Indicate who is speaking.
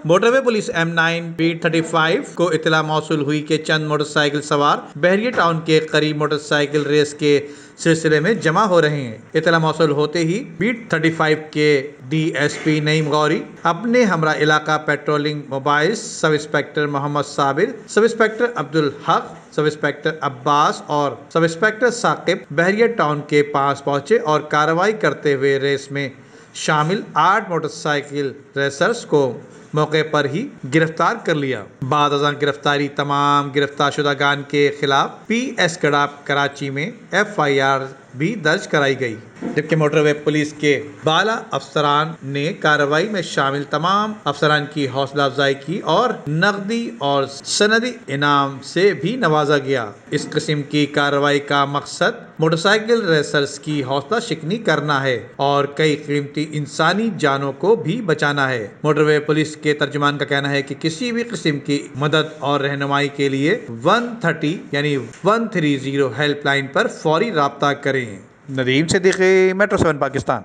Speaker 1: Motor وے police M9B35 کو اطلاع موصول ہوئی کہ چند موٹر سائیکل سوار بحریہ ٹاؤن کے قریب موٹر سائیکل ریس کے سلسلے میں جمع ہو رہے ہیں۔ اطلاع موصول ہوتے ہی B35 کے DSP نعیم غوری اپنے ہمراہ علاقہ patrolling mobiles sub inspector Muhammad Sabir, sub inspector Abdul Haq, sub inspector Abbas اور سب انسپکٹر ثاقب بحریہ ٹاؤن کے پاس پہنچے اور کارروائی کرتے ہوئے ریس میں شامل 8 موٹر سائیکل ریسرز کو موقع پر ہی گرفتار کر لیا۔ بعد ازاں گرفتاری تمام گرفتار شدگان کے خلاف PS گڑھا کراچی میں FIR بھی درج کرائی گئی، جبکہ موٹر وے پولیس کے بالا افسران نے کارروائی میں شامل تمام افسران کی حوصلہ افزائی کی اور نقدی اور سندی انعام سے بھی نوازا گیا۔ اس قسم کی کارروائی کا مقصد موٹر سائیکل ریسرز کی حوصلہ شکنی کرنا ہے اور کئی قیمتی انسانی جانوں کو بھی بچانا ہے۔ موٹر وے پولیس کے ترجمان کا کہنا ہے کہ کسی بھی قسم کی مدد اور رہنمائی کے لیے 130 یعنی 130 ہیلپ لائن پر فوری رابطہ کریں۔ ندیم صدیقی، میٹرو 7 پاکستان۔